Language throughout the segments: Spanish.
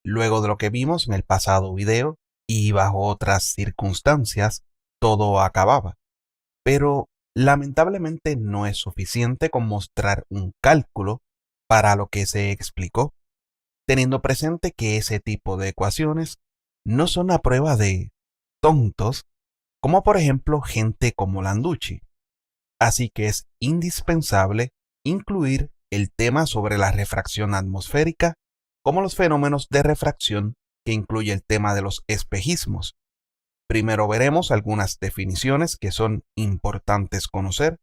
Luego de lo que vimos en el pasado video y bajo otras circunstancias, todo acababa. Pero lamentablemente no es suficiente con mostrar un cálculo para lo que se explicó, teniendo presente que ese tipo de ecuaciones no son a prueba de tontos, como por ejemplo gente como Landucci. Así que es indispensable incluir el tema sobre la refracción atmosférica como los fenómenos de refracción que incluye el tema de los espejismos. Primero veremos algunas definiciones que son importantes conocer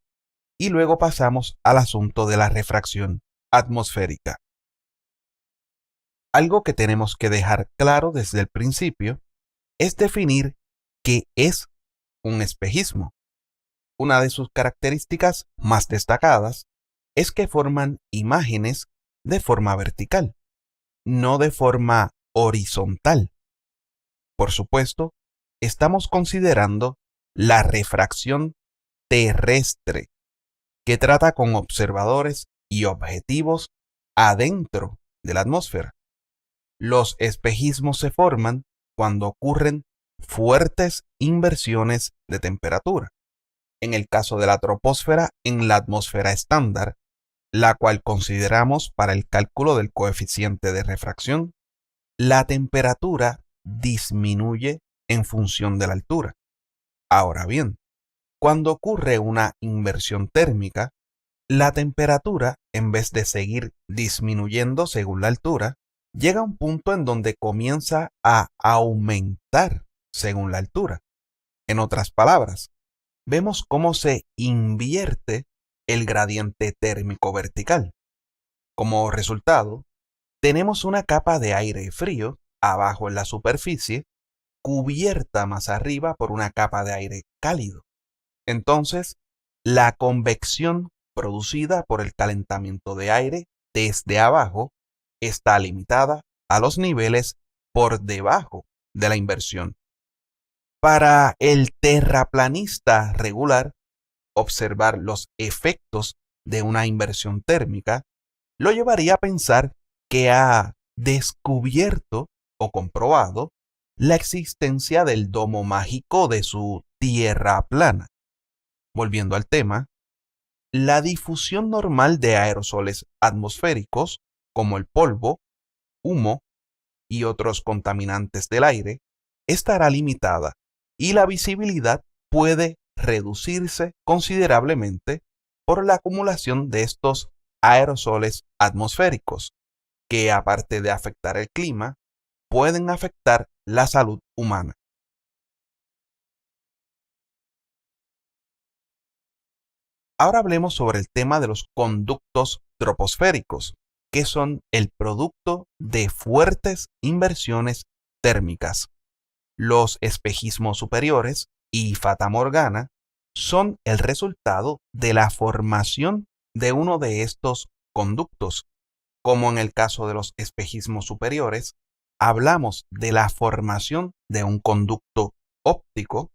y luego pasamos al asunto de la refracción atmosférica. Algo que tenemos que dejar claro desde el principio es definir qué es un espejismo. Una de sus características más destacadas es que forman imágenes de forma vertical, no de forma horizontal. Por supuesto, estamos considerando la refracción terrestre, que trata con observadores y objetivos adentro de la atmósfera. Los espejismos se forman cuando ocurren fuertes inversiones de temperatura. En el caso de la troposfera, en la atmósfera estándar, la cual consideramos para el cálculo del coeficiente de refracción, la temperatura disminuye en función de la altura. Ahora bien, cuando ocurre una inversión térmica, la temperatura, en vez de seguir disminuyendo según la altura, llega a un punto en donde comienza a aumentar según la altura. En otras palabras, vemos cómo se invierte el gradiente térmico vertical. Como resultado, tenemos una capa de aire frío abajo en la superficie, cubierta más arriba por una capa de aire cálido. Entonces, la convección producida por el calentamiento de aire desde abajo está limitada a los niveles por debajo de la inversión. Para el terraplanista regular, observar los efectos de una inversión térmica lo llevaría a pensar que ha descubierto o comprobado la existencia del domo mágico de su tierra plana. Volviendo al tema, la difusión normal de aerosoles atmosféricos, como el polvo, humo y otros contaminantes del aire, estará limitada y la visibilidad puede reducirse considerablemente por la acumulación de estos aerosoles atmosféricos, que aparte de afectar el clima, pueden afectar la salud humana. Ahora hablemos sobre el tema de los conductos troposféricos, que son el producto de fuertes inversiones térmicas. Los espejismos superiores y Fata Morgana son el resultado de la formación de uno de estos conductos. Como en el caso de los espejismos superiores, hablamos de la formación de un conducto óptico,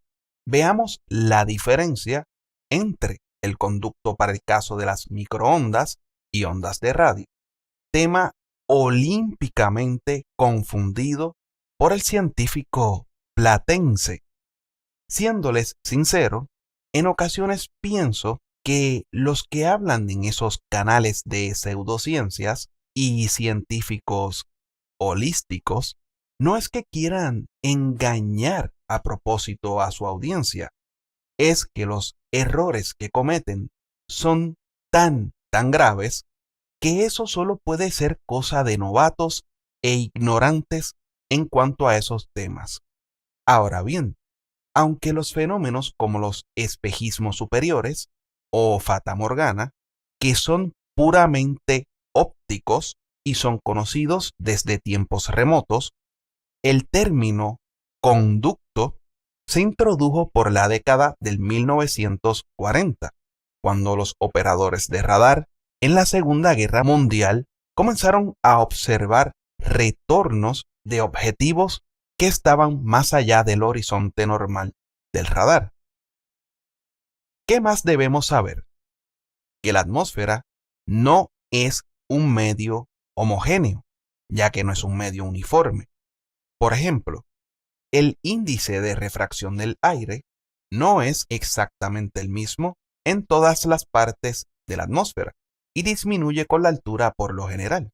veamos la diferencia entre el conducto para el caso de las microondas y ondas de radio, tema olímpicamente confundido por el científico platense. Siéndoles sincero, en ocasiones pienso que los que hablan en esos canales de pseudociencias y científicos holísticos no es que quieran engañar a propósito a su audiencia, es que los errores que cometen son tan graves que eso solo puede ser cosa de novatos e ignorantes en cuanto a esos temas. Ahora bien, aunque los fenómenos como los espejismos superiores o Fata Morgana, que son puramente ópticos y son conocidos desde tiempos remotos, el término conducto se introdujo por la década del 1940, cuando los operadores de radar en la Segunda Guerra Mundial comenzaron a observar retornos de objetivos que estaban más allá del horizonte normal del radar. ¿Qué más debemos saber? Que la atmósfera no es un medio homogéneo, ya que no es un medio uniforme. Por ejemplo, el índice de refracción del aire no es exactamente el mismo en todas las partes de la atmósfera y disminuye con la altura por lo general.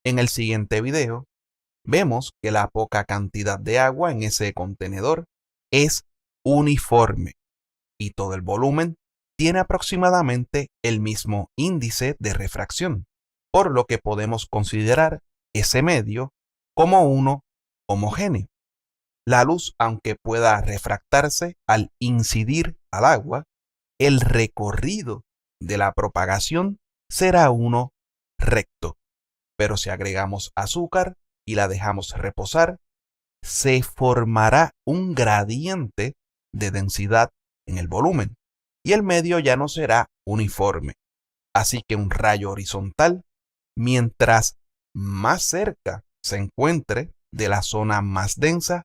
En el siguiente video, vemos que la poca cantidad de agua en ese contenedor es uniforme y todo el volumen tiene aproximadamente el mismo índice de refracción, por lo que podemos considerar ese medio como uno homogéneo. La luz, aunque pueda refractarse al incidir al agua, el recorrido de la propagación será uno recto. Pero si agregamos azúcar y la dejamos reposar, se formará un gradiente de densidad en el volumen y el medio ya no será uniforme. Así que un rayo horizontal, mientras más cerca se encuentre de la zona más densa,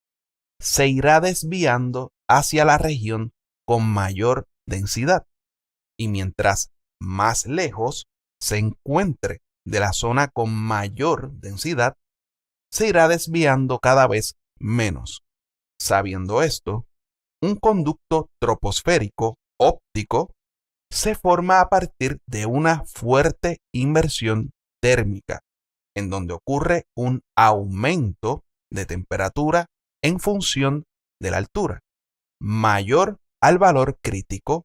se irá desviando hacia la región con mayor densidad, y mientras más lejos se encuentre de la zona con mayor densidad, se irá desviando cada vez menos. Sabiendo esto, un conducto troposférico óptico se forma a partir de una fuerte inversión térmica, en donde ocurre un aumento de temperatura en función de la altura, mayor al valor crítico,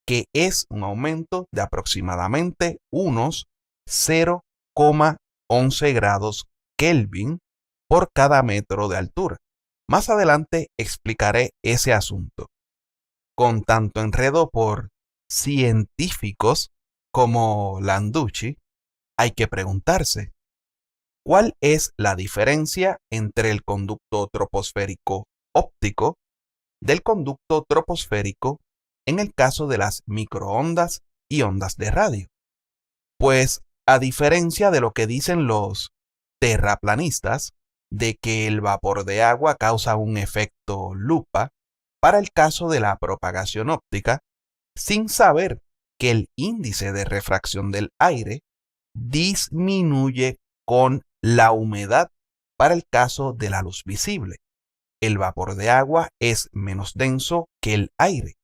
que es un aumento de aproximadamente unos 0,11 grados Kelvin por cada metro de altura. Más adelante explicaré ese asunto. Con tanto enredo por científicos como Landucci, hay que preguntarse, ¿cuál es la diferencia entre el conducto troposférico óptico del conducto troposférico en el caso de las microondas y ondas de radio? Pues, a diferencia de lo que dicen los terraplanistas, de que el vapor de agua causa un efecto lupa para el caso de la propagación óptica, sin saber que el índice de refracción del aire disminuye con la humedad para el caso de la luz visible. El vapor de agua es menos denso que el aire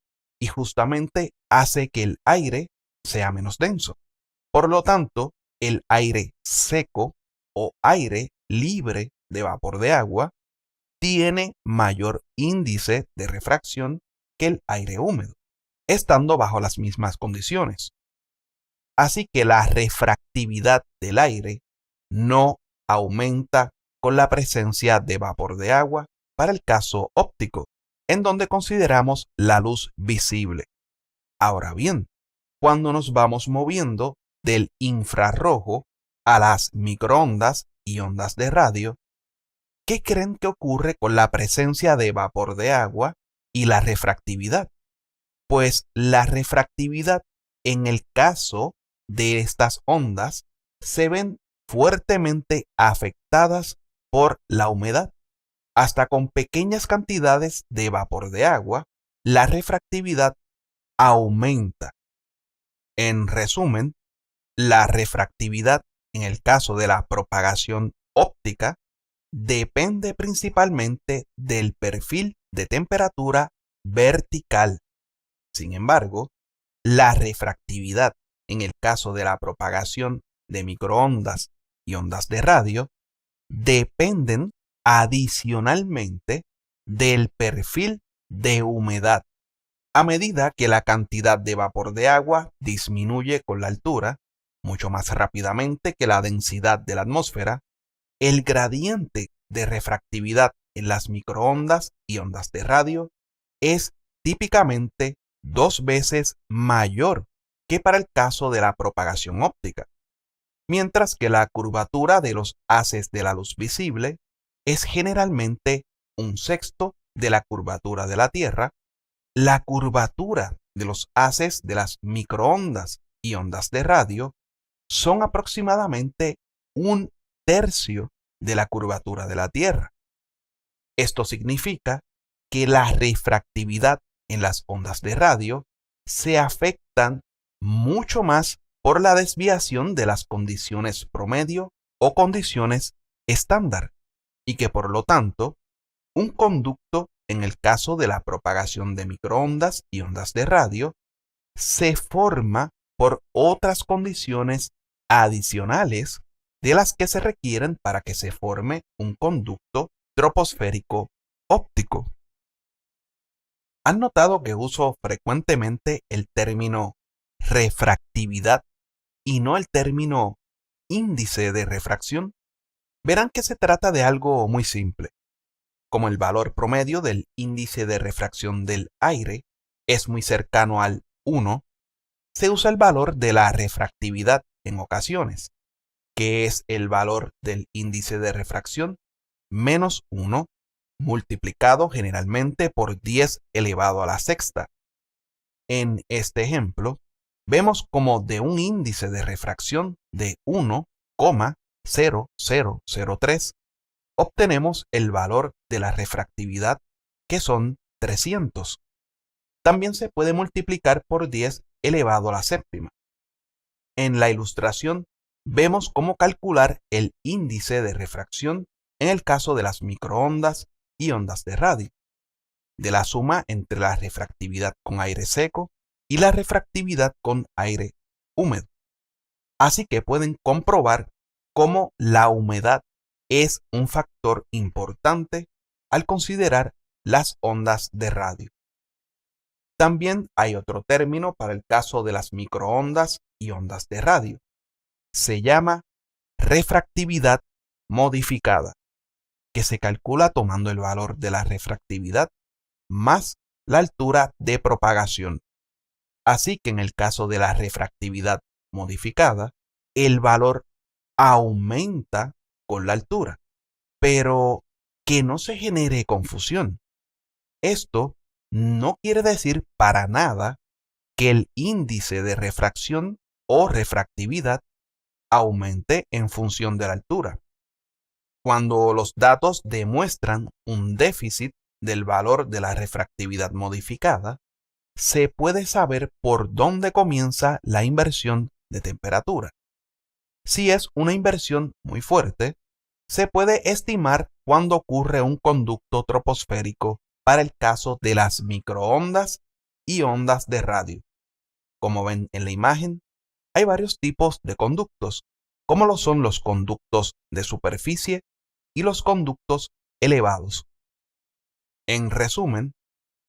y justamente hace que el aire sea menos denso. Por lo tanto, el aire seco o aire libre de vapor de agua tiene mayor índice de refracción que el aire húmedo, estando bajo las mismas condiciones. Así que la refractividad del aire no aumenta con la presencia de vapor de agua para el caso óptico, en donde consideramos la luz visible. Ahora bien, cuando nos vamos moviendo del infrarrojo a las microondas y ondas de radio, ¿qué creen que ocurre con la presencia de vapor de agua y la refractividad? Pues la refractividad en el caso de estas ondas se ven fuertemente afectadas por la humedad. Hasta con pequeñas cantidades de vapor de agua, la refractividad aumenta. En resumen, la refractividad en el caso de la propagación óptica depende principalmente del perfil de temperatura vertical. Sin embargo, la refractividad en el caso de la propagación de microondas y ondas de radio dependen adicionalmente del perfil de humedad. A medida que la cantidad de vapor de agua disminuye con la altura, mucho más rápidamente que la densidad de la atmósfera, el gradiente de refractividad en las microondas y ondas de radio es típicamente 2 veces mayor que para el caso de la propagación óptica, mientras que la curvatura de los haces de la luz visible es generalmente 1/6 de la curvatura de la Tierra. La curvatura de los haces de las microondas y ondas de radio son aproximadamente 1/3 de la curvatura de la Tierra. Esto significa que la refractividad en las ondas de radio se afectan mucho más por la desviación de las condiciones promedio o condiciones estándar y que por lo tanto un conducto en el caso de la propagación de microondas y ondas de radio se forma por otras condiciones adicionales de las que se requieren para que se forme un conducto troposférico óptico. ¿Han notado que uso frecuentemente el término refractividad y no el término índice de refracción? Verán que se trata de algo muy simple. Como el valor promedio del índice de refracción del aire es muy cercano al 1, se usa el valor de la refractividad en ocasiones, que es el valor del índice de refracción menos 1 multiplicado generalmente por 10 elevado a la sexta. En este ejemplo, vemos como de un índice de refracción de 1,0003 obtenemos el valor de la refractividad, que son 300. También se puede multiplicar por 10 elevado a la séptima. En la ilustración vemos cómo calcular el índice de refracción en el caso de las microondas y ondas de radio, de la suma entre la refractividad con aire seco y la refractividad con aire húmedo. Así que pueden comprobar cómo la humedad es un factor importante al considerar las ondas de radio. También hay otro término para el caso de las microondas y ondas de radio. Se llama refractividad modificada, que se calcula tomando el valor de la refractividad más la altura de propagación. Así que en el caso de la refractividad modificada, el valor aumenta con la altura, pero que no se genere confusión. Esto no quiere decir para nada que el índice de refracción o refractividad aumente en función de la altura. Cuando los datos demuestran un déficit del valor de la refractividad modificada, se puede saber por dónde comienza la inversión de temperatura. Si es una inversión muy fuerte, se puede estimar cuándo ocurre un conducto troposférico para el caso de las microondas y ondas de radio. Como ven en la imagen, hay varios tipos de conductos, como lo son los conductos de superficie y los conductos elevados. En resumen,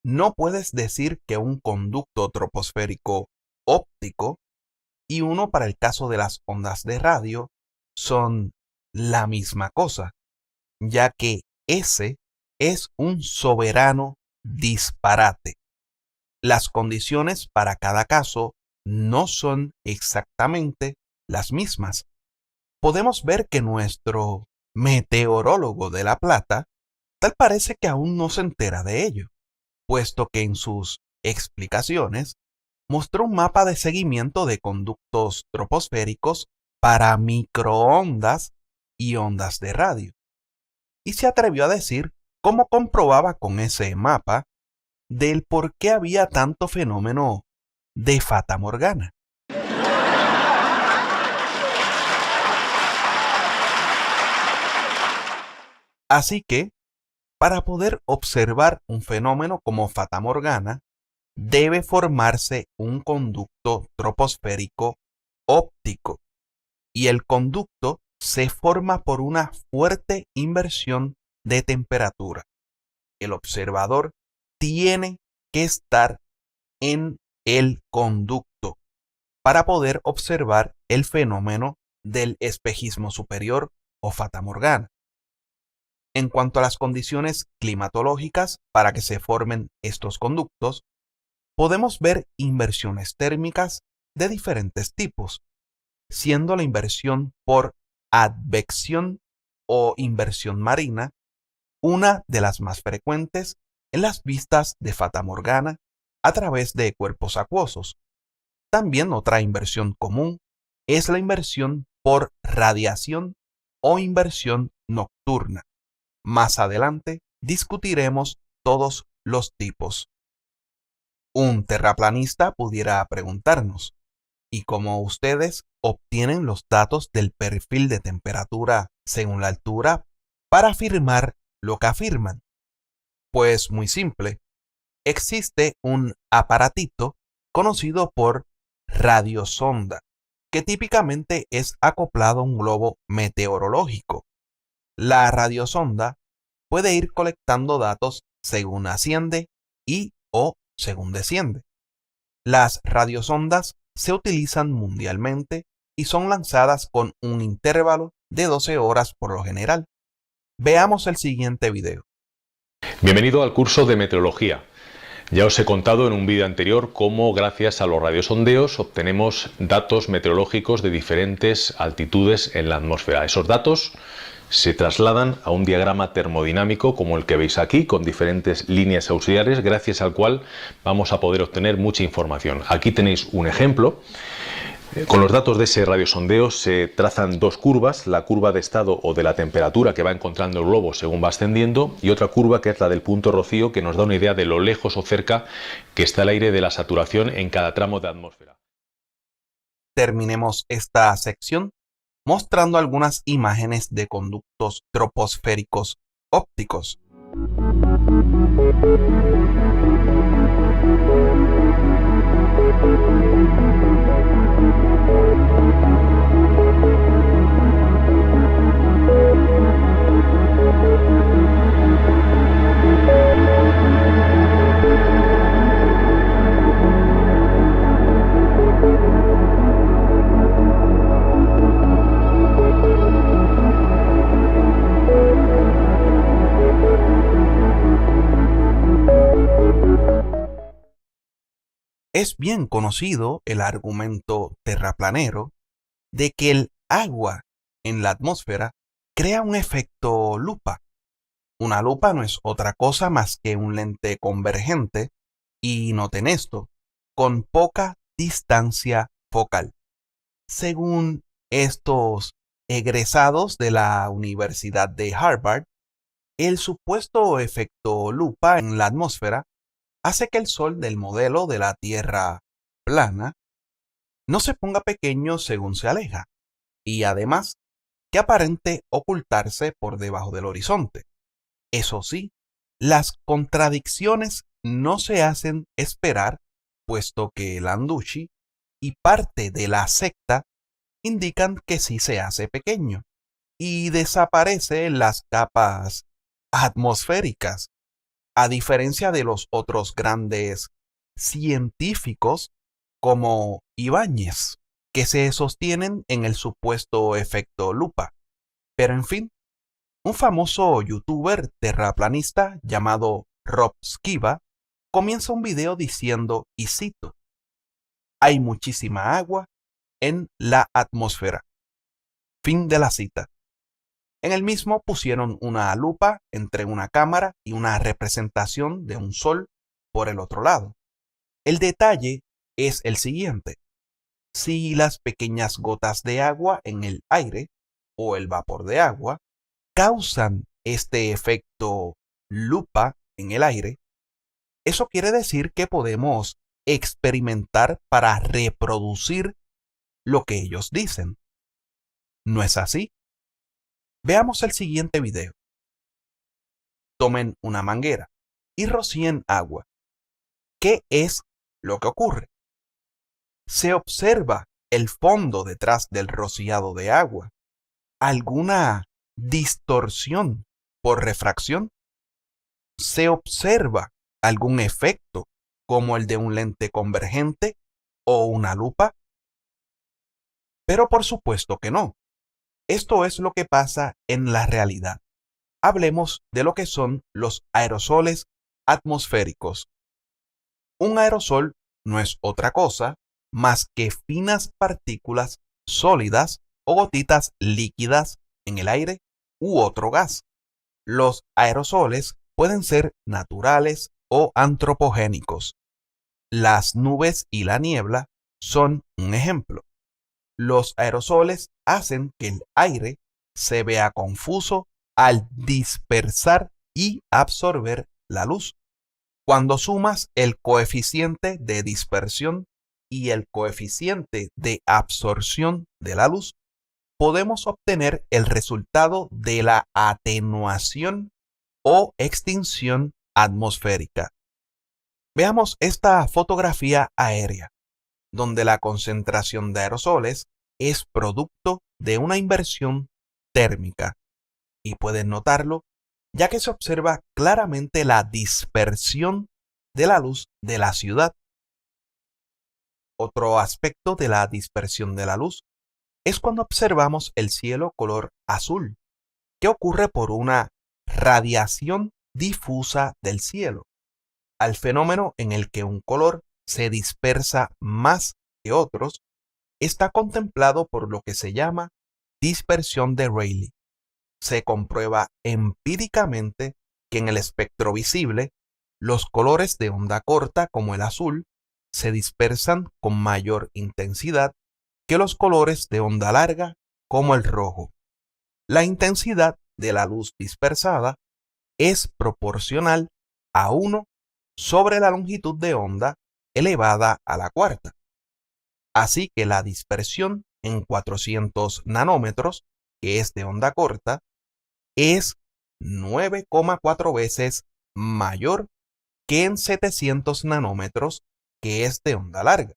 no puedes decir que un conducto troposférico óptico y uno para el caso de las ondas de radio son la misma cosa, ya que ese es un soberano disparate. Las condiciones para cada caso no son exactamente las mismas. Podemos ver que nuestro meteorólogo de La Plata tal parece que aún no se entera de ello, puesto que en sus explicaciones mostró un mapa de seguimiento de conductos troposféricos para microondas y ondas de radio, y se atrevió a decir cómo comprobaba con ese mapa del por qué había tanto fenómeno de fatamorgana. Así que, para poder observar un fenómeno como fatamorgana, debe formarse un conducto troposférico óptico, y el conducto se forma por una fuerte inversión de temperatura. El observador tiene que estar en el conducto para poder observar el fenómeno del espejismo superior o fatamorgana. En cuanto a las condiciones climatológicas para que se formen estos conductos, podemos ver inversiones térmicas de diferentes tipos, siendo la inversión por advección o inversión marina una de las más frecuentes en las vistas de fatamorgana a través de cuerpos acuosos. También otra inversión común es la inversión por radiación o inversión nocturna. Más adelante discutiremos todos los tipos. Un terraplanista pudiera preguntarnos, ¿y cómo ustedes obtienen los datos del perfil de temperatura según la altura para afirmar lo que afirman? Pues muy simple. Existe un aparatito conocido por radiosonda, que típicamente es acoplado a un globo meteorológico. La radiosonda puede ir colectando datos según asciende y o según desciende. Las radiosondas se utilizan mundialmente y son lanzadas con un intervalo de 12 horas por lo general. Veamos el siguiente video. Bienvenido al curso de meteorología. Ya os he contado en un vídeo anterior cómo gracias a los radiosondeos obtenemos datos meteorológicos de diferentes altitudes en la atmósfera. Esos datos se trasladan a un diagrama termodinámico como el que veis aquí, con diferentes líneas auxiliares, gracias al cual vamos a poder obtener mucha información. Aquí tenéis un ejemplo. Con los datos de ese radiosondeo se trazan dos curvas, la curva de estado o de la temperatura que va encontrando el globo según va ascendiendo, y otra curva que es la del punto rocío, que nos da una idea de lo lejos o cerca que está el aire de la saturación en cada tramo de atmósfera. Terminemos esta sección mostrando algunas imágenes de conductos troposféricos ópticos. Es bien conocido el argumento terraplanero de que el agua en la atmósfera crea un efecto lupa. Una lupa no es otra cosa más que un lente convergente, y noten esto, con poca distancia focal. Según estos egresados de la Universidad de Harvard, el supuesto efecto lupa en la atmósfera hace que el Sol del modelo de la Tierra plana no se ponga pequeño según se aleja, y además que aparente ocultarse por debajo del horizonte. Eso sí, las contradicciones no se hacen esperar, puesto que Landucci y parte de la secta indican que sí se hace pequeño y desaparece en las capas atmosféricas, a diferencia de los otros grandes científicos como Ibáñez, que se sostienen en el supuesto efecto lupa. Pero en fin, un famoso youtuber terraplanista llamado Rob Skiba comienza un video diciendo, y cito, "Hay muchísima agua en la atmósfera". Fin de la cita. En el mismo pusieron una lupa entre una cámara y una representación de un sol por el otro lado. El detalle es el siguiente. Si las pequeñas gotas de agua en el aire o el vapor de agua causan este efecto lupa en el aire, eso quiere decir que podemos experimentar para reproducir lo que ellos dicen. ¿No es así? Veamos el siguiente video. Tomen una manguera y rocíen agua. ¿Qué es lo que ocurre? Se observa el fondo detrás del rociado de agua. ¿Alguna distorsión por refracción? ¿Se observa algún efecto como el de un lente convergente o una lupa? Pero por supuesto que no. Esto es lo que pasa en la realidad. Hablemos de lo que son los aerosoles atmosféricos. Un aerosol no es otra cosa más que finas partículas sólidas o gotitas líquidas en el aire u otro gas. Los aerosoles pueden ser naturales o antropogénicos. Las nubes y la niebla son un ejemplo. Los aerosoles hacen que el aire se vea confuso al dispersar y absorber la luz. Cuando sumas el coeficiente de dispersión y el coeficiente de absorción de la luz, podemos obtener el resultado de la atenuación o extinción atmosférica. Veamos esta fotografía aérea, donde la concentración de aerosoles es producto de una inversión térmica. Y pueden notarlo, ya que se observa claramente la dispersión de la luz de la ciudad. Otro aspecto de la dispersión de la luz es cuando observamos el cielo color azul, que ocurre por una radiación difusa del cielo, al fenómeno en el que un color se dispersa más que otros, está contemplado por lo que se llama dispersión de Rayleigh. Se comprueba empíricamente que en el espectro visible, los colores de onda corta como el azul se dispersan con mayor intensidad que los colores de onda larga como el rojo. La intensidad de la luz dispersada es proporcional a 1 sobre la longitud de onda elevada a la cuarta. Así que la dispersión en 400 nanómetros, que es de onda corta, es 9,4 veces mayor que en 700 nanómetros, que es de onda larga,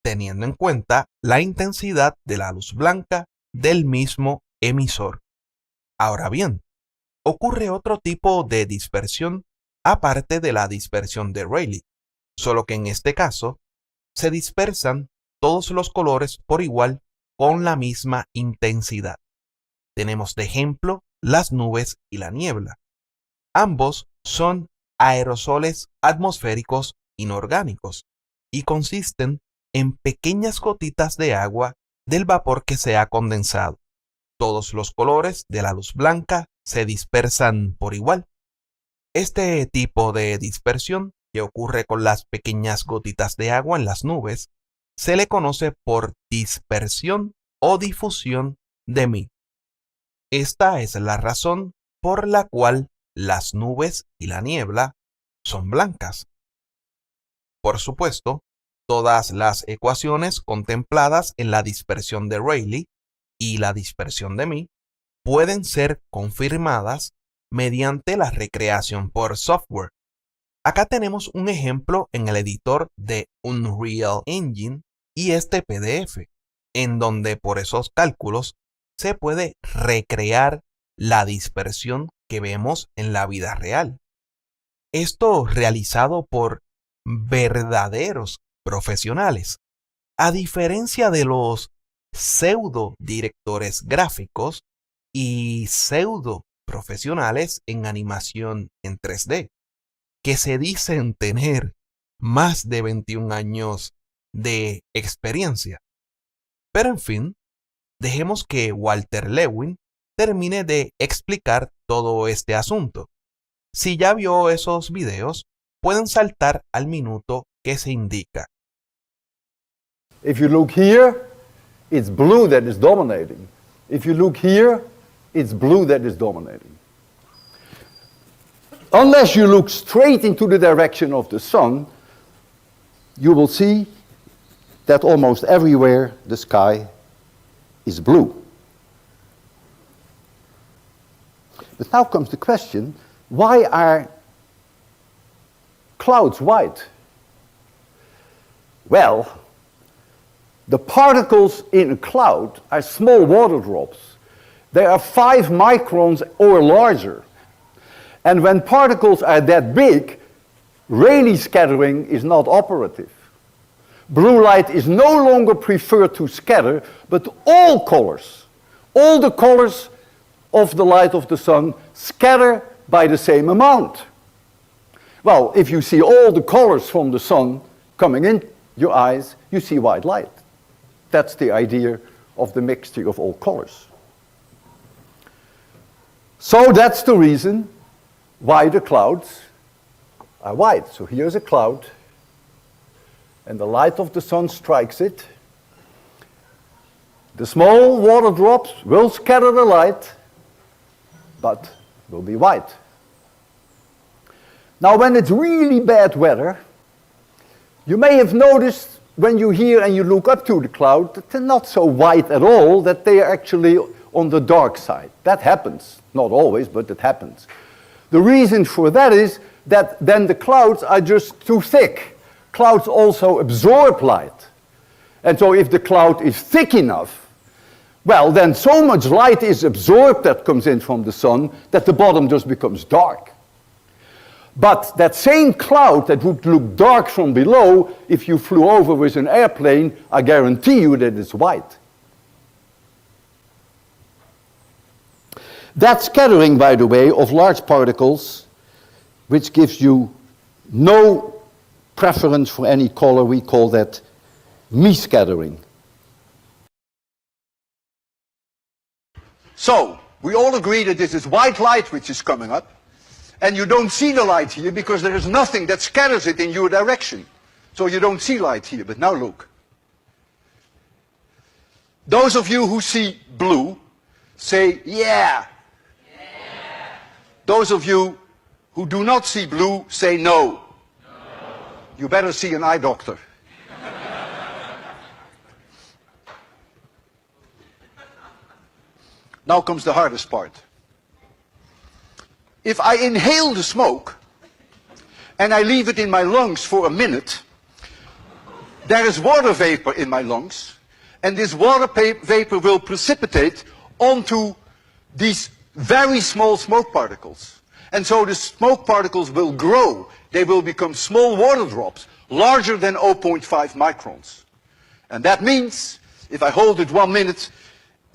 teniendo en cuenta la intensidad de la luz blanca del mismo emisor. Ahora bien, ocurre otro tipo de dispersión aparte de la dispersión de Rayleigh, solo que en este caso se dispersan todos los colores por igual con la misma intensidad. Tenemos de ejemplo las nubes y la niebla. Ambos son aerosoles atmosféricos inorgánicos y consisten en pequeñas gotitas de agua del vapor que se ha condensado. Todos los colores de la luz blanca se dispersan por igual. Este tipo de dispersión, que ocurre con las pequeñas gotitas de agua en las nubes, se le conoce por dispersión o difusión de Mie. Esta es la razón por la cual las nubes y la niebla son blancas. Por supuesto, todas las ecuaciones contempladas en la dispersión de Rayleigh y la dispersión de Mie pueden ser confirmadas mediante la recreación por software. Acá tenemos un ejemplo en el editor de Unreal Engine y este PDF, en donde por esos cálculos se puede recrear la dispersión que vemos en la vida real. Esto realizado por verdaderos profesionales, a diferencia de los pseudo directores gráficos y pseudo profesionales en animación en 3D, que se dicen tener más de 21 años de experiencia. Pero en fin, dejemos que Walter Lewin termine de explicar todo este asunto. Si ya vio esos videos, pueden saltar al minuto que se indica. If you look here, it's blue that is dominating. If you look here, it's blue that is dominating. Unless you look straight into the direction of the sun, you will see that almost everywhere the sky is blue. But now comes the question, why are clouds white? Well, the particles in a cloud are small water drops. They are 5 microns or larger. And when particles are that big, Rayleigh scattering is not operative. Blue light is no longer preferred to scatter, but all colors, all the colors of the light of the sun scatter by the same amount. Well, if you see all the colors from the sun coming in your eyes, you see white light. That's the idea of the mixture of all colors. So that's the reason why the clouds are white. So here's a cloud, and the light of the sun strikes it. The small water drops will scatter the light, but will be white. Now, when it's really bad weather, you may have noticed when you hear and you look up to the cloud, they're not so white at all that they are actually on the dark side. That happens. Not always, but it happens. The reason for that is that then the clouds are just too thick. Clouds also absorb light. And so if the cloud is thick enough, well, then so much light is absorbed that comes in from the sun that the bottom just becomes dark. But that same cloud that would look dark from below, if you flew over with an airplane, I guarantee you that it's white. That scattering, by the way, of large particles, which gives you no preference for any color, we call that me-scattering. So, we all agree that this is white light which is coming up, and you don't see the light here because there is nothing that scatters it in your direction. So you don't see light here, but now look. Those of you who see blue, say, yeah. Those of you who do not see blue, say no. No. You better see an eye doctor. Now comes the hardest part. If I inhale the smoke and I leave it in my lungs for a minute, there is water vapor in my lungs, and this water vapor will precipitate onto these very small smoke particles. And so the smoke particles will grow. They will become small water drops, larger than 0.5 microns. And that means, if I hold it 1 minute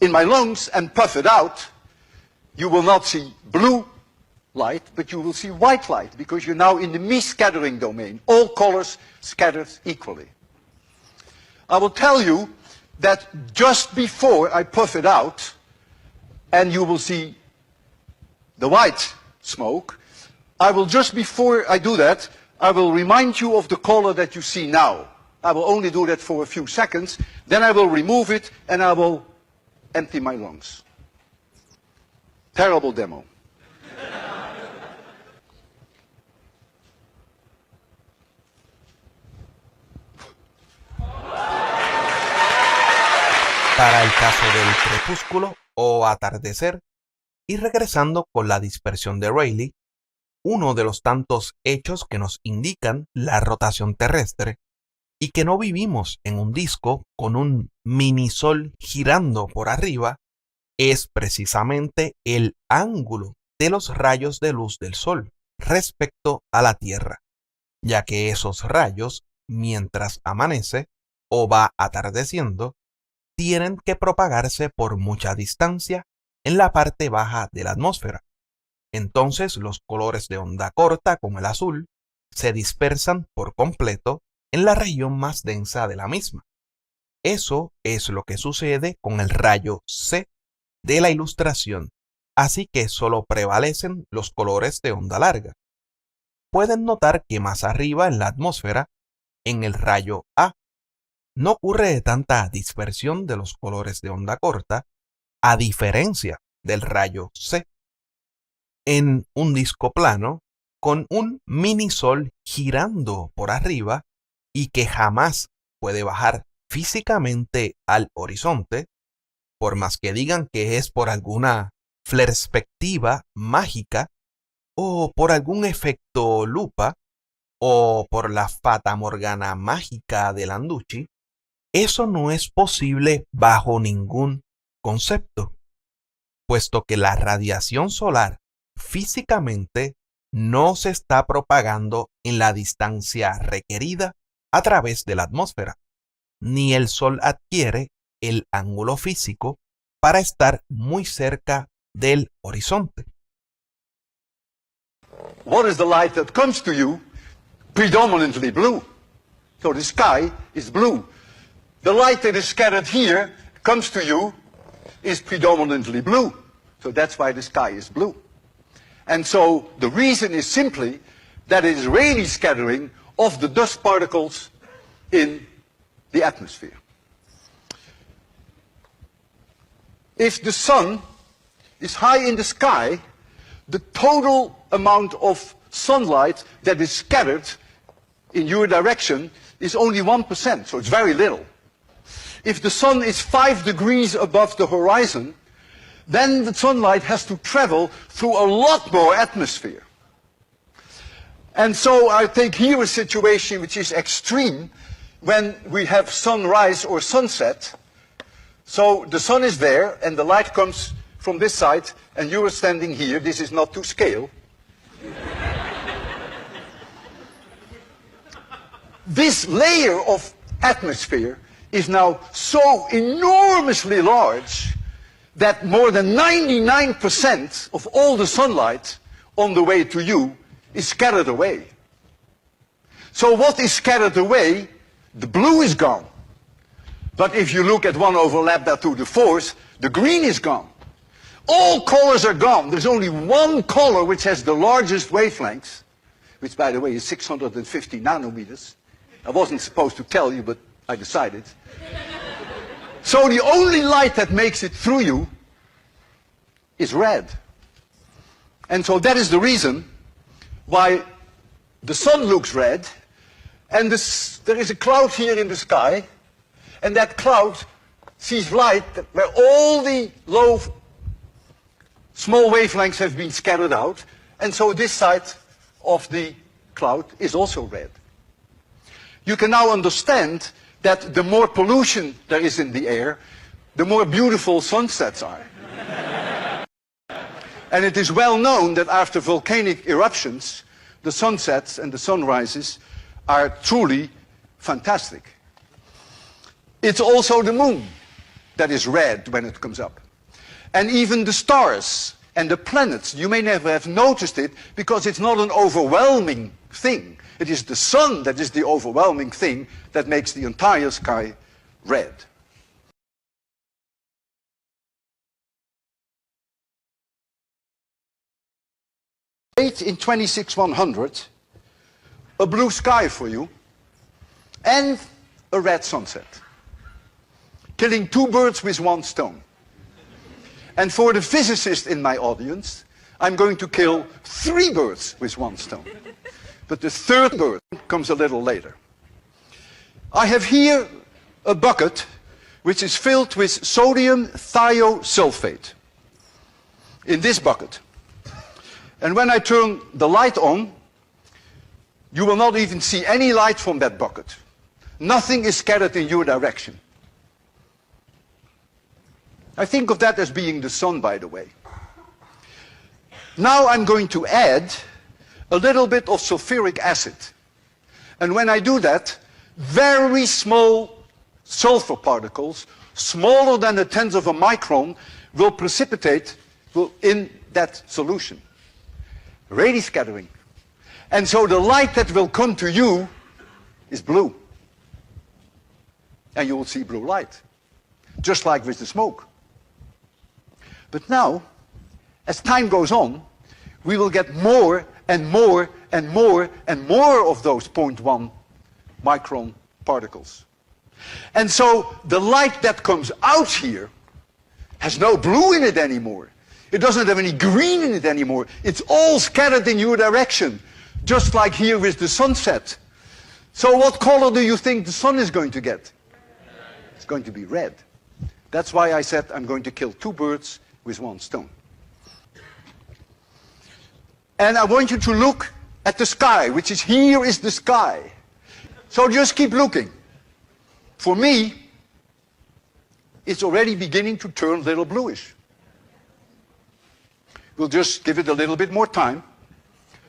in my lungs and puff it out, you will not see blue light, but you will see white light, because you're now in the me-scattering domain. All colors scattered equally. I will tell you that just before I puff it out, and you will see the white smoke, just before I do that, I will remind you of the color that you see now. I will only do that for a few seconds, then I will remove it and I will empty my lungs. Terrible demo. Para el caso del crepúsculo o atardecer, y regresando con la dispersión de Rayleigh, uno de los tantos hechos que nos indican la rotación terrestre y que no vivimos en un disco con un minisol girando por arriba, es precisamente el ángulo de los rayos de luz del Sol respecto a la Tierra, ya que esos rayos, mientras amanece o va atardeciendo, tienen que propagarse por mucha distancia en la parte baja de la atmósfera. Entonces los colores de onda corta, como el azul, se dispersan por completo en la región más densa de la misma. Eso es lo que sucede con el rayo C de la ilustración, así que solo prevalecen los colores de onda larga. Pueden notar que más arriba en la atmósfera, en el rayo A, no ocurre tanta dispersión de los colores de onda corta, a diferencia del rayo C. En un disco plano, con un minisol girando por arriba y que jamás puede bajar físicamente al horizonte, por más que digan que es por alguna perspectiva mágica o por algún efecto lupa o por la fata morgana mágica de Landucci, eso no es posible bajo ningún concepto, puesto que la radiación solar físicamente no se está propagando en la distancia requerida a través de la atmósfera, ni el Sol adquiere el ángulo físico para estar muy cerca del horizonte. What is the light that comes to you? Predominantly blue. So the sky is blue. The light that is scattered here comes to you is predominantly blue. So that's why the sky is blue. And so the reason is simply that it is Rayleigh scattering of the dust particles in the atmosphere. If the sun is high in the sky, the total amount of sunlight that is scattered in your direction is only 1%, so it's very little. If the sun is 5 degrees above the horizon, then the sunlight has to travel through a lot more atmosphere. And so I take here a situation which is extreme when we have sunrise or sunset. So the sun is there and the light comes from this side and you are standing here. This is not to scale. This layer of atmosphere is now so enormously large that more than 99% of all the sunlight on the way to you is scattered away. So what is scattered away? The blue is gone. But if you look at 1 over lambda to the 4th, the green is gone. All colors are gone. There's only one color which has the largest wavelengths, which by the way is 650 nanometers. I wasn't supposed to tell you, but I decided. So the only light that makes it through you is red. And so that is the reason why the sun looks red, and there is a cloud here in the sky, and that cloud sees light where all the low, small wavelengths have been scattered out, and so this side of the cloud is also red. You can now understand that the more pollution there is in the air, the more beautiful sunsets are. And it is well known that after volcanic eruptions, the sunsets and the sunrises are truly fantastic. It's also the moon that is red when it comes up. And even the stars and the planets, you may never have noticed it because it's not an overwhelming thing. It is the sun that is the overwhelming thing that makes the entire sky red. In 26100, a blue sky for you, and a red sunset. Killing 2 birds with 1 stone. And for the physicist in my audience, I'm going to kill 3 birds with 1 stone. But the 3rd bird comes a little later. I have here a bucket which is filled with sodium thiosulfate. In this bucket. And when I turn the light on, you will not even see any light from that bucket. Nothing is scattered in your direction. I think of that as being the sun, by the way. Now I'm going to add a little bit of sulfuric acid. And when I do that, very small sulfur particles, smaller than a tenth of a micron, will precipitate in that solution. Radiation scattering. And so the light that will come to you is blue. And you will see blue light. Just like with the smoke. But now, as time goes on, we will get more and more and more and more of those 0.1 micron particles. And so the light that comes out here has no blue in it anymore. It doesn't have any green in it anymore. It's all scattered in your direction, just like here with the sunset. So what color do you think the sun is going to get? It's going to be red. That's why I said I'm going to kill 2 birds with 1 stone. And I want you to look at the sky, which is here is the sky. So just keep looking. For me, it's already beginning to turn a little bluish. We'll just give it a little bit more time.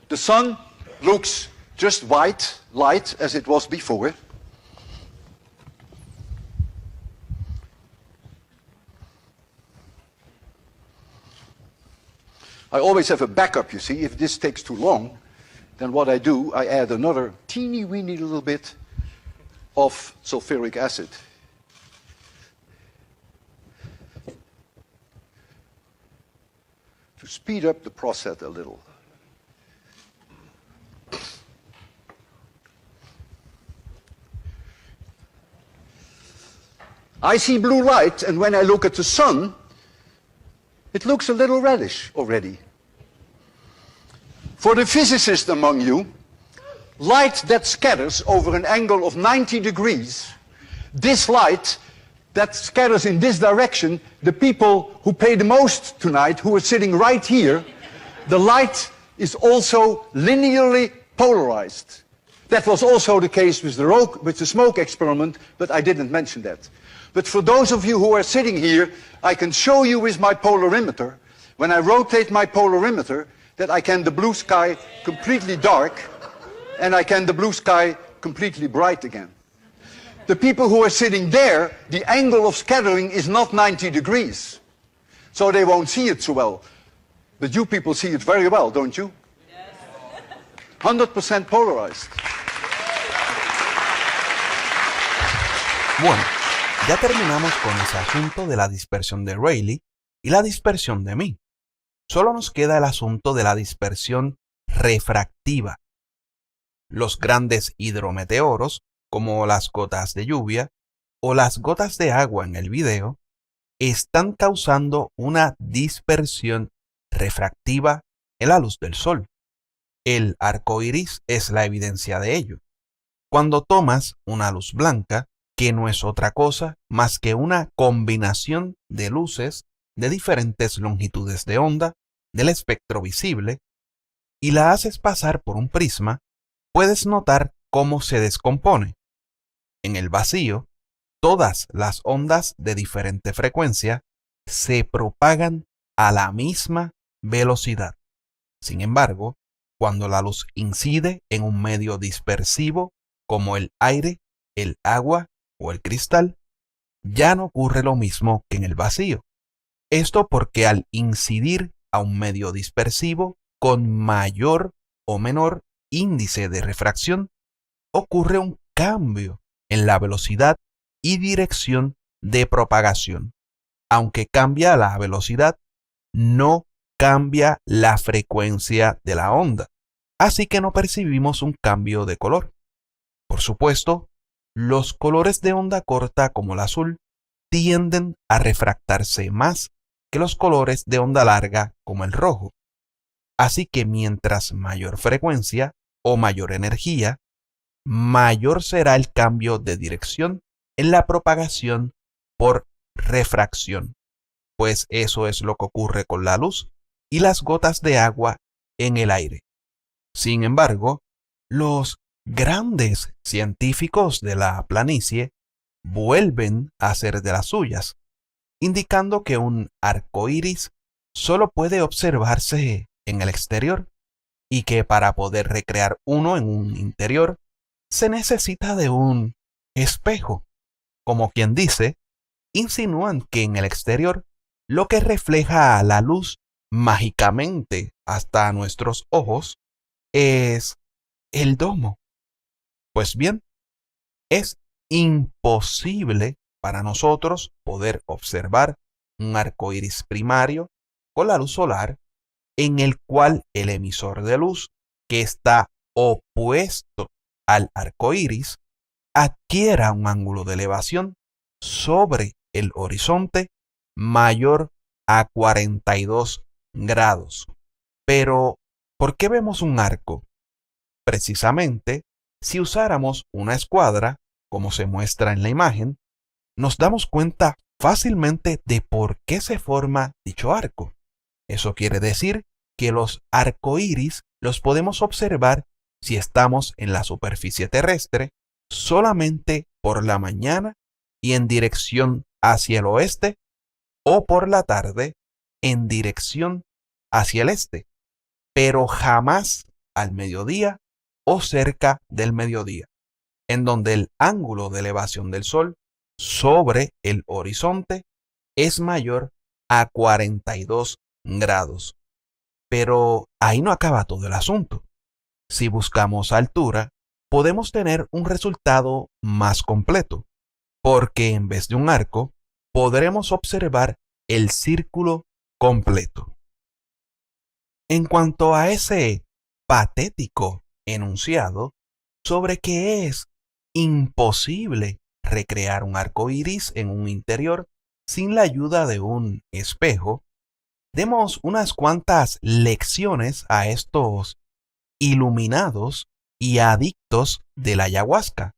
The sun looks just white, light, as it was before. I always have a backup, you see. If this takes too long, then what I do, I add another teeny weeny little bit of sulfuric acid. To speed up the process a little. I see blue light, and when I look at the sun, it looks a little reddish already. For the physicist among you, light that scatters over an angle of 90 degrees, this light that scatters in this direction, the people who pay the most tonight, who are sitting right here, the light is also linearly polarized. That was also the case with the smoke experiment, but I didn't mention that. But for those of you who are sitting here, I can show you with my polarimeter, when I rotate my polarimeter, that I can the blue sky completely dark, and I can the blue sky completely bright again. The people who are sitting there, the angle of scattering is not 90 degrees. So they won't see it so well. But you people see it very well, don't you? Yes. 100% polarized. Bueno, ya terminamos con ese asunto de la dispersión de Rayleigh y la dispersión de Mie. Solo nos queda el asunto de la dispersión refractiva. Los grandes hidrometeoros, como las gotas de lluvia o las gotas de agua en el video, están causando una dispersión refractiva en la luz del sol. El arco iris es la evidencia de ello. Cuando tomas una luz blanca, que no es otra cosa más que una combinación de luces de diferentes longitudes de onda del espectro visible, y la haces pasar por un prisma, puedes notar cómo se descompone. En el vacío, todas las ondas de diferente frecuencia se propagan a la misma velocidad. Sin embargo, cuando la luz incide en un medio dispersivo como el aire, el agua o el cristal, ya no ocurre lo mismo que en el vacío. Esto porque al incidir a un medio dispersivo con mayor o menor índice de refracción, ocurre un cambio en la velocidad y dirección de propagación. Aunque cambia la velocidad, no cambia la frecuencia de la onda, así que no percibimos un cambio de color. Por supuesto, los colores de onda corta como el azul tienden a refractarse más que los colores de onda larga como el rojo. Así que mientras mayor frecuencia o mayor energía, mayor será el cambio de dirección en la propagación por refracción, pues eso es lo que ocurre con la luz y las gotas de agua en el aire. Sin embargo, los grandes científicos de la planicie vuelven a hacer de las suyas, indicando que un arco iris solo puede observarse en el exterior y que para poder recrear uno en un interior se necesita de un espejo. Como quien dice, insinúan que en el exterior lo que refleja la luz mágicamente hasta nuestros ojos es el domo. Pues bien, es imposible para nosotros poder observar un arco iris primario con la luz solar en el cual el emisor de luz, que está opuesto al arco iris, adquiera un ángulo de elevación sobre el horizonte mayor a 42 grados. Pero, ¿por qué vemos un arco? Precisamente, si usáramos una escuadra, como se muestra en la imagen, nos damos cuenta fácilmente de por qué se forma dicho arco. Eso quiere decir que los arcoíris los podemos observar si estamos en la superficie terrestre solamente por la mañana y en dirección hacia el oeste, o por la tarde en dirección hacia el este, pero jamás al mediodía o cerca del mediodía, en donde el ángulo de elevación del Sol sobre el horizonte es mayor a 42 grados. Pero ahí no acaba todo el asunto. Si buscamos altura, podemos tener un resultado más completo, porque en vez de un arco, podremos observar el círculo completo. En cuanto a ese patético enunciado sobre que es imposible recrear un arco iris en un interior sin la ayuda de un espejo, demos unas cuantas lecciones a estos iluminados y adictos de la ayahuasca.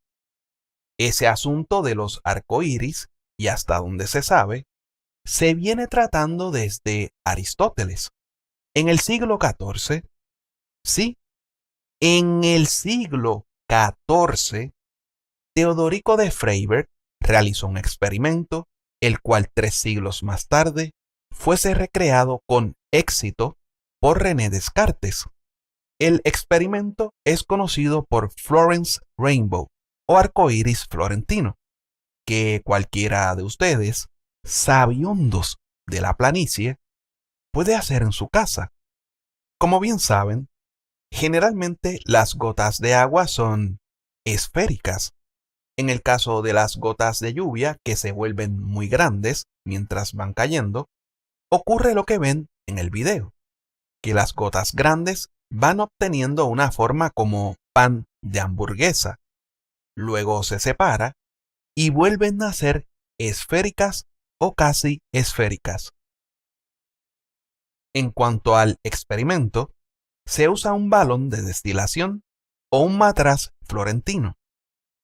Ese asunto de los arcoíris, y hasta donde se sabe, se viene tratando desde Aristóteles. En el siglo XIV, sí, en el siglo XIV, Teodorico de Freiberg realizó un experimento, el cual 3 siglos más tarde fuese recreado con éxito por René Descartes. El experimento es conocido por Florence Rainbow o arcoíris florentino, que cualquiera de ustedes, sabiondos de la planicie, puede hacer en su casa. Como bien saben, generalmente las gotas de agua son esféricas. En el caso de las gotas de lluvia, que se vuelven muy grandes mientras van cayendo, ocurre lo que ven en el video, que las gotas grandes van obteniendo una forma como pan de hamburguesa, luego se separa y vuelven a ser esféricas o casi esféricas. En cuanto al experimento, se usa un balón de destilación o un matraz florentino.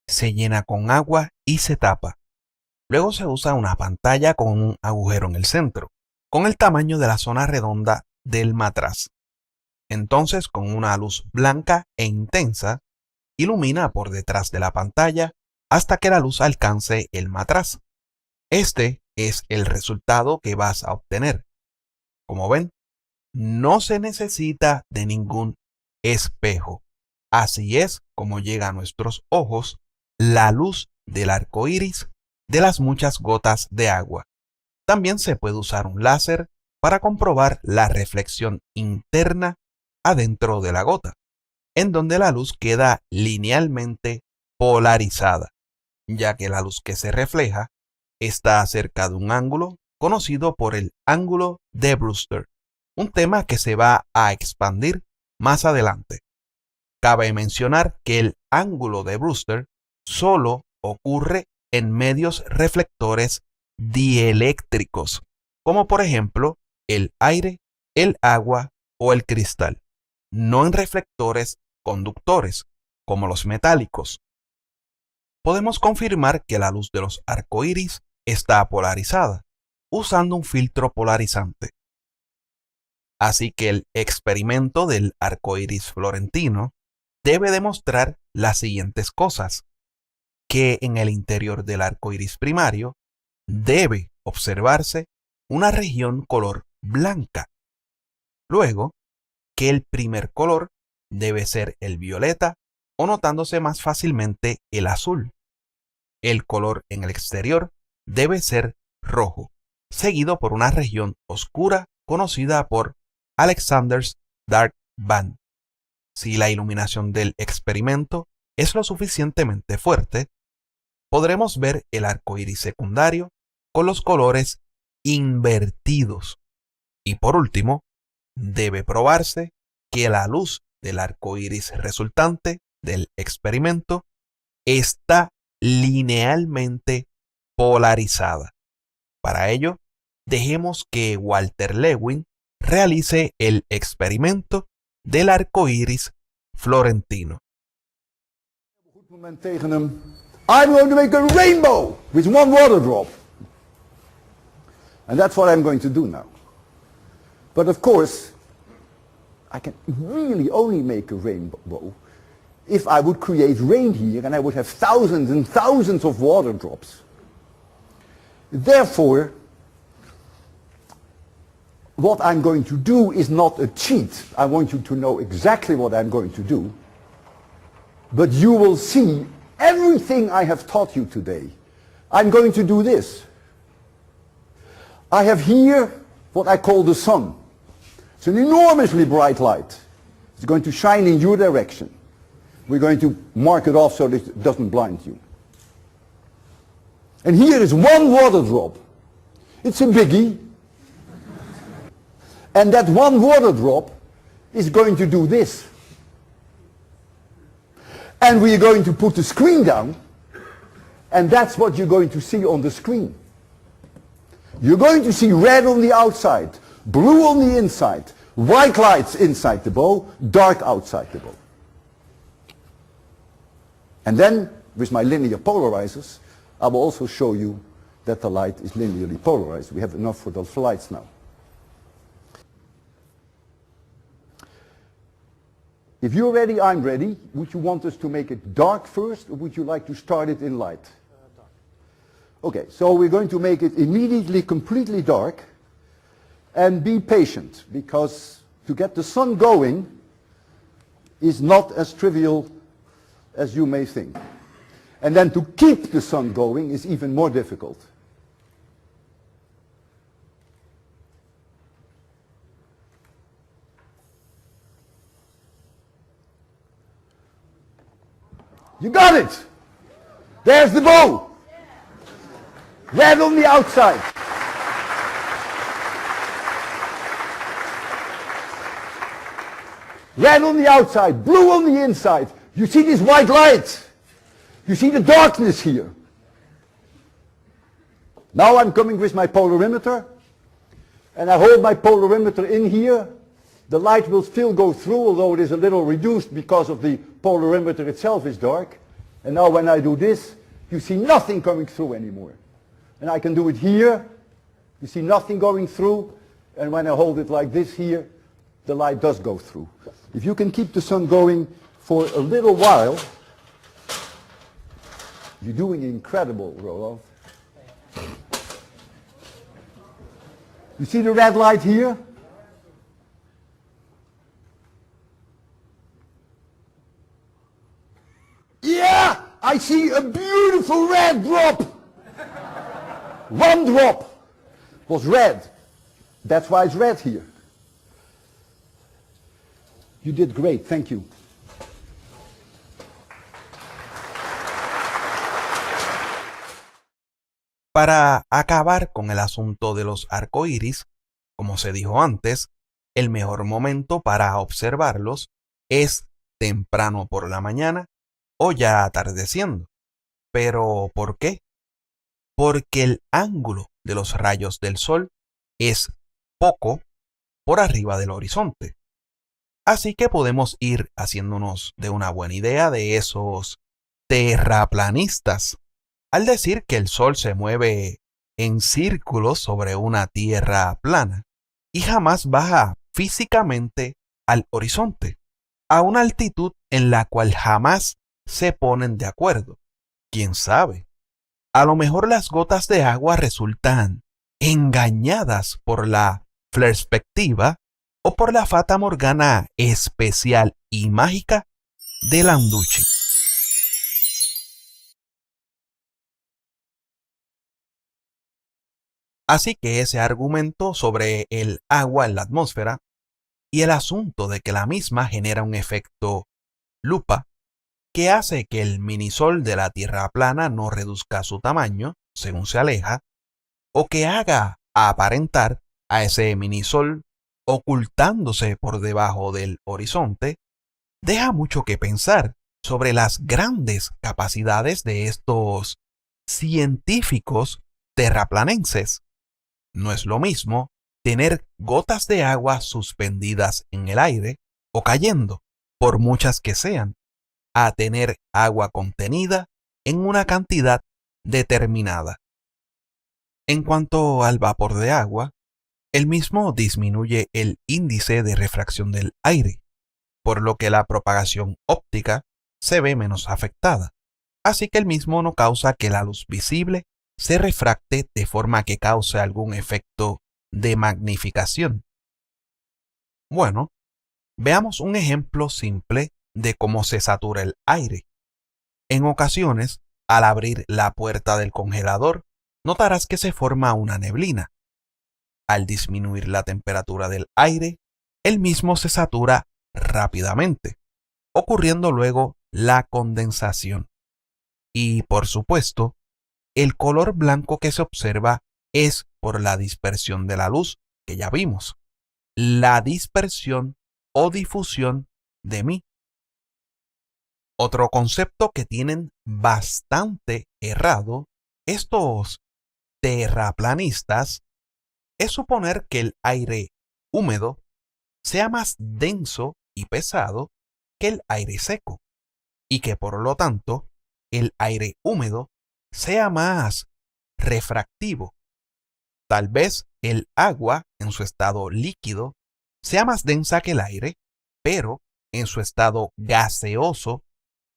Se llena con agua y se tapa. Luego se usa una pantalla con un agujero en el centro, con el tamaño de la zona redonda del matraz. Entonces, con una luz blanca e intensa, ilumina por detrás de la pantalla hasta que la luz alcance el matraz. Este es el resultado que vas a obtener. Como ven, no se necesita de ningún espejo. Así es como llega a nuestros ojos la luz del arco iris de las muchas gotas de agua. También se puede usar un láser para comprobar la reflexión interna adentro de la gota, en donde la luz queda linealmente polarizada, ya que la luz que se refleja está cerca de un ángulo conocido por el ángulo de Brewster, un tema que se va a expandir más adelante. Cabe mencionar que el ángulo de Brewster solo ocurre en medios reflectores dieléctricos, como por ejemplo el aire, el agua o el cristal, no en reflectores conductores, como los metálicos. Podemos confirmar que la luz de los arcoíris está polarizada, usando un filtro polarizante. Así que el experimento del arcoíris florentino debe demostrar las siguientes cosas: que en el interior del arco iris primario debe observarse una región color blanca. Luego, que el primer color debe ser el violeta o notándose más fácilmente el azul. El color en el exterior debe ser rojo, seguido por una región oscura conocida por Alexander's Dark Band. Si la iluminación del experimento es lo suficientemente fuerte, podremos ver el arco iris secundario con los colores invertidos. Y por último, debe probarse que la luz del arco iris resultante del experimento está linealmente polarizada. Para ello, dejemos que Walter Lewin realice el experimento del arco iris florentino. I'm going to make a rainbow with one water drop. And that's what I'm going to do now. But of course, I can really only make a rainbow if I would create rain here and I would have thousands and thousands of water drops. Therefore, what I'm going to do is not a cheat. I want you to know exactly what I'm going to do. But you will see everything I have taught you today. I'm going to do this. I have here what I call the sun. It's an enormously bright light. It's going to shine in your direction. We're going to mark it off so that it doesn't blind you. And here is one water drop. It's a biggie. And that one water drop is going to do this. And we're going to put the screen down, and that's what you're going to see on the screen. You're going to see red on the outside, blue on the inside, white lights inside the bow, dark outside the bow. And then, with my linear polarizers, I will also show you that the light is linearly polarized. We have enough for those lights now. If you're ready, I'm ready. Would you want us to make it dark first, or would you like to start it in light? Dark. Okay, so we're going to make it immediately completely dark. And be patient, because to get the sun going is not as trivial as you may think. And then to keep the sun going is even more difficult. You got it! There's the bow! Red on the outside. Red on the outside, blue on the inside. You see this white light? You see the darkness here? Now I'm coming with my polarimeter, and I hold my polarimeter in here. The light will still go through, although it is a little reduced because of the polarimeter itself is dark. And now when I do this, you see nothing coming through anymore. And I can do it here. You see nothing going through. And when I hold it like this here, the light does go through. If you can keep the sun going for a little while, you're doing incredible, Roelof. You see the red light here? Yeah! I see a beautiful red drop! One drop was red. That's why it's red here. You did great, thank you. Para acabar con el asunto de los arcoíris, como se dijo antes, el mejor momento para observarlos es temprano por la mañana o ya atardeciendo. ¿Pero por qué? Porque el ángulo de los rayos del sol es poco por arriba del horizonte. Así que podemos ir haciéndonos de una buena idea de esos terraplanistas al decir que el sol se mueve en círculos sobre una tierra plana y jamás baja físicamente al horizonte, a una altitud en la cual jamás se ponen de acuerdo. ¿Quién sabe? A lo mejor las gotas de agua resultan engañadas por la perspectiva o por la fata morgana especial y mágica de Landucci. Así que ese argumento sobre el agua en la atmósfera y el asunto de que la misma genera un efecto lupa que hace que el minisol de la Tierra plana no reduzca su tamaño según se aleja, o que haga aparentar a ese minisol ocultándose por debajo del horizonte, deja mucho que pensar sobre las grandes capacidades de estos científicos terraplanenses. No es lo mismo tener gotas de agua suspendidas en el aire o cayendo, por muchas que sean, a tener agua contenida en una cantidad determinada. En cuanto al vapor de agua, el mismo disminuye el índice de refracción del aire, por lo que la propagación óptica se ve menos afectada. Así que el mismo no causa que la luz visible se refracte de forma que cause algún efecto de magnificación. Bueno, veamos un ejemplo simple de cómo se satura el aire. En ocasiones, al abrir la puerta del congelador, notarás que se forma una neblina. Al disminuir la temperatura del aire, el mismo se satura rápidamente, ocurriendo luego la condensación. Y, por supuesto, el color blanco que se observa es por la dispersión de la luz que ya vimos. La dispersión o difusión de mí. Otro concepto que tienen bastante errado estos terraplanistas es suponer que el aire húmedo sea más denso y pesado que el aire seco, y que por lo tanto el aire húmedo sea más refractivo. Tal vez el agua en su estado líquido sea más densa que el aire, pero en su estado gaseoso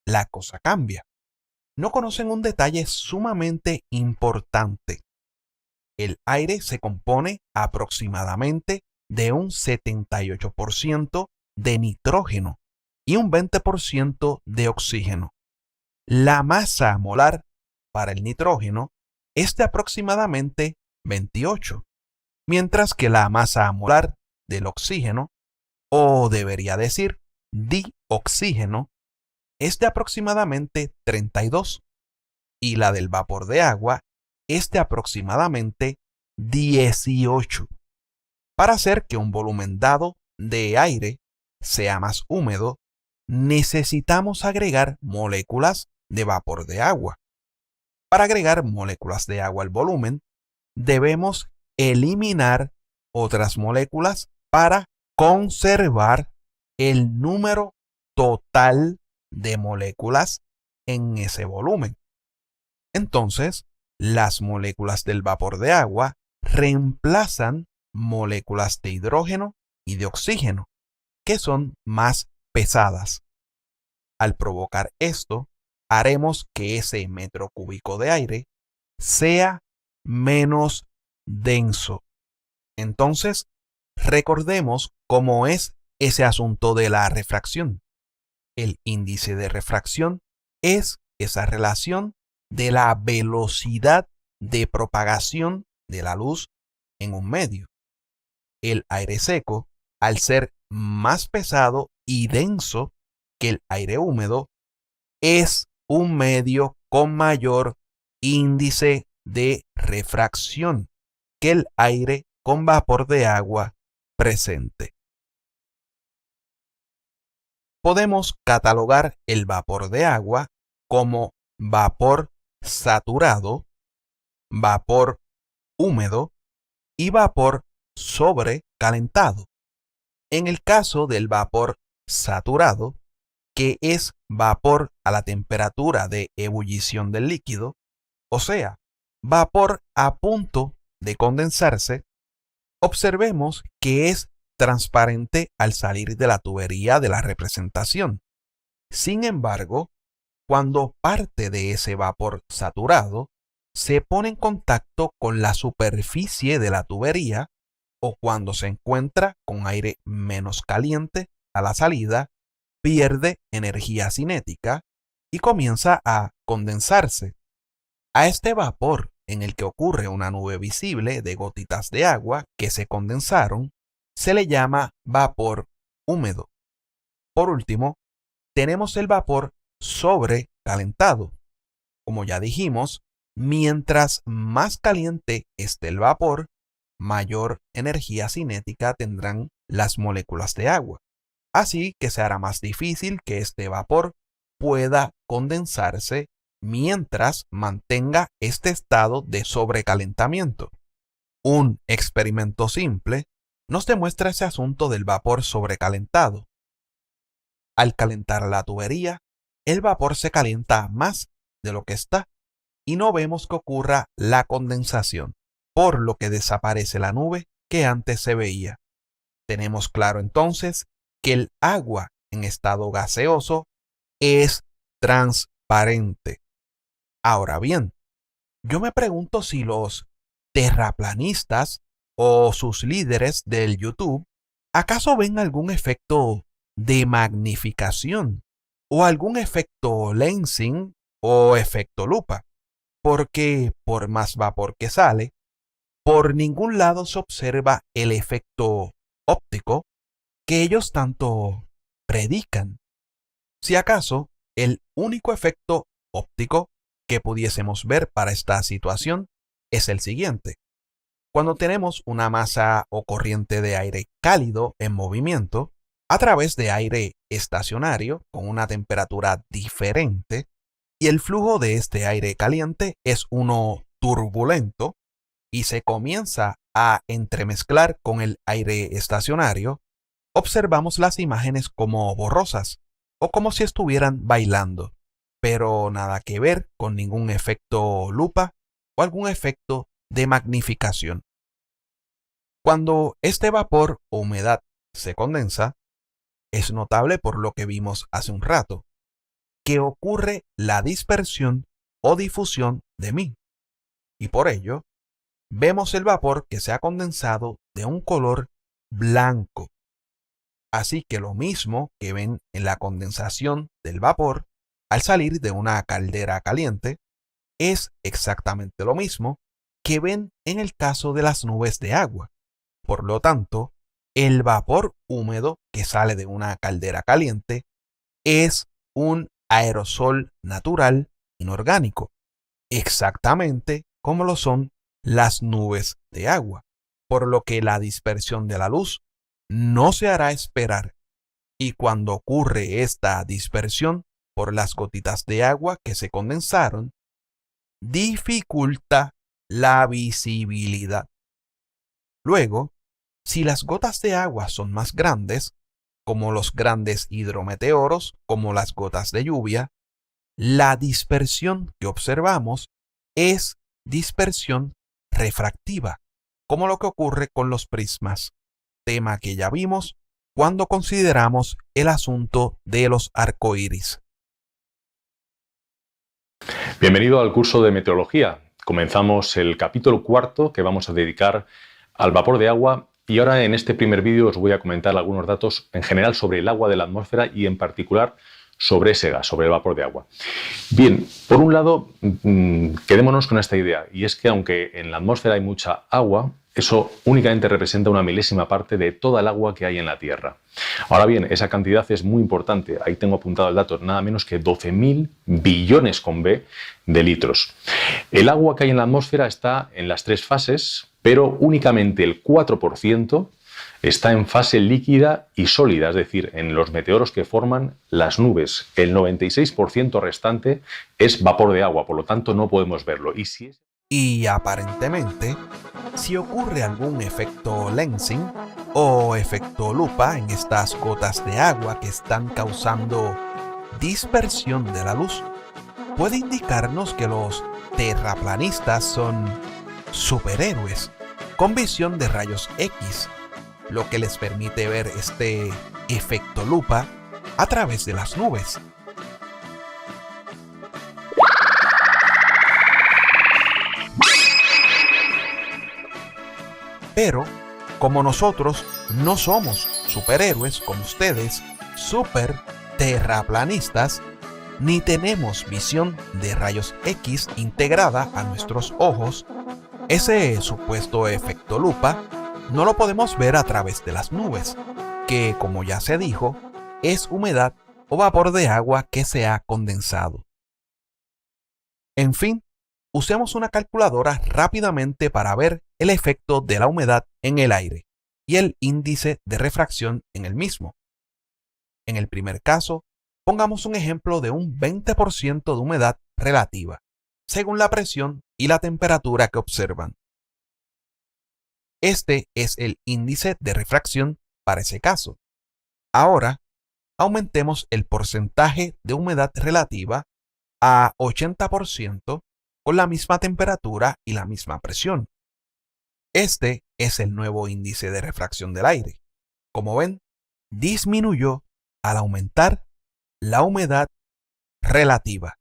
la cosa cambia. No conocen un detalle sumamente importante. El aire se compone aproximadamente de un 78% de nitrógeno y un 20% de oxígeno. La masa molar para el nitrógeno es de aproximadamente 28, mientras que la masa molar del oxígeno, o debería decir dioxígeno, es de aproximadamente 32 y la del vapor de agua es de aproximadamente 18. Para hacer que un volumen dado de aire sea más húmedo, necesitamos agregar moléculas de vapor de agua. Para agregar moléculas de agua al volumen, debemos eliminar otras moléculas para conservar el número total de moléculas en ese volumen. Entonces, las moléculas del vapor de agua reemplazan moléculas de hidrógeno y de oxígeno, que son más pesadas. Al provocar esto, haremos que ese metro cúbico de aire sea menos denso. Entonces, recordemos cómo es ese asunto de la refracción. El índice de refracción es esa relación de la velocidad de propagación de la luz en un medio. El aire seco, al ser más pesado y denso que el aire húmedo, es un medio con mayor índice de refracción que el aire con vapor de agua presente. Podemos catalogar el vapor de agua como vapor saturado, vapor húmedo y vapor sobrecalentado. En el caso del vapor saturado, que es vapor a la temperatura de ebullición del líquido, o sea, vapor a punto de condensarse, observemos que es transparente al salir de la tubería de la representación. Sin embargo, cuando parte de ese vapor saturado se pone en contacto con la superficie de la tubería o cuando se encuentra con aire menos caliente a la salida, pierde energía cinética y comienza a condensarse. A este vapor, en el que ocurre una nube visible de gotitas de agua que se condensaron, se le llama vapor húmedo. Por último, tenemos el vapor sobrecalentado. Como ya dijimos, mientras más caliente esté el vapor, mayor energía cinética tendrán las moléculas de agua. Así que se hará más difícil que este vapor pueda condensarse mientras mantenga este estado de sobrecalentamiento. Un experimento simple nos demuestra ese asunto del vapor sobrecalentado. Al calentar la tubería, el vapor se calienta más de lo que está y no vemos que ocurra la condensación, por lo que desaparece la nube que antes se veía. Tenemos claro entonces que el agua en estado gaseoso es transparente. Ahora bien, yo me pregunto si los terraplanistas o sus líderes del YouTube acaso ven algún efecto de magnificación o algún efecto lensing o efecto lupa, porque por más vapor que sale, por ningún lado se observa el efecto óptico que ellos tanto predican. Si acaso, el único efecto óptico que pudiésemos ver para esta situación es el siguiente. Cuando tenemos una masa o corriente de aire cálido en movimiento, a través de aire estacionario con una temperatura diferente, y el flujo de este aire caliente es uno turbulento y se comienza a entremezclar con el aire estacionario, observamos las imágenes como borrosas o como si estuvieran bailando. pero nada que ver con ningún efecto lupa o algún efecto de magnificación. Cuando este vapor o humedad se condensa, es notable por lo que vimos hace un rato, que ocurre la dispersión o difusión de mí, y por ello vemos el vapor que se ha condensado de un color blanco. Así que lo mismo que ven en la condensación del vapor al salir de una caldera caliente, es exactamente lo mismo que ven en el caso de las nubes de agua. Por lo tanto, el vapor húmedo que sale de una caldera caliente es un aerosol natural inorgánico, exactamente como lo son las nubes de agua, por lo que la dispersión de la luz no se hará esperar, y cuando ocurre esta dispersión por las gotitas de agua que se condensaron, dificulta la visibilidad. Luego, si las gotas de agua son más grandes, como los grandes hidrometeoros, como las gotas de lluvia, la dispersión que observamos es dispersión refractiva, como lo que ocurre con los prismas, tema que ya vimos cuando consideramos el asunto de los arcoíris. Bienvenido al curso de meteorología. Comenzamos el capítulo 4 que vamos a dedicar al vapor de agua, y ahora en este primer vídeo os voy a comentar algunos datos en general sobre el agua de la atmósfera y en particular sobre ese gas, sobre el vapor de agua. Bien, por un lado, quedémonos con esta idea, y es que aunque en la atmósfera hay mucha agua, eso únicamente representa una milésima parte de toda el agua que hay en la Tierra. Ahora bien, esa cantidad es muy importante. Ahí tengo apuntado el dato, nada menos que 12.000 billones con B de litros. El agua que hay en la atmósfera está en las tres fases, pero únicamente el 4% está en fase líquida y sólida, es decir, en los meteoros que forman las nubes. El 96% restante es vapor de agua, por lo tanto no podemos verlo. Y aparentemente, si ocurre algún efecto lensing o efecto lupa en estas gotas de agua que están causando dispersión de la luz, puede indicarnos que los terraplanistas son superhéroes con visión de rayos X, lo que les permite ver este efecto lupa a través de las nubes. Pero, como nosotros no somos superhéroes como ustedes, super terraplanistas, ni tenemos visión de rayos X integrada a nuestros ojos, ese supuesto efecto lupa no lo podemos ver a través de las nubes, que, como ya se dijo, es humedad o vapor de agua que se ha condensado. En fin, usemos una calculadora rápidamente para ver el efecto de la humedad en el aire y el índice de refracción en el mismo. En el primer caso, pongamos un ejemplo de un 20% de humedad relativa, según la presión y la temperatura que observan. Este es el índice de refracción para ese caso. Ahora, aumentemos el porcentaje de humedad relativa a 80% con la misma temperatura y la misma presión. Este es el nuevo índice de refracción del aire. Como ven, disminuyó al aumentar la humedad relativa.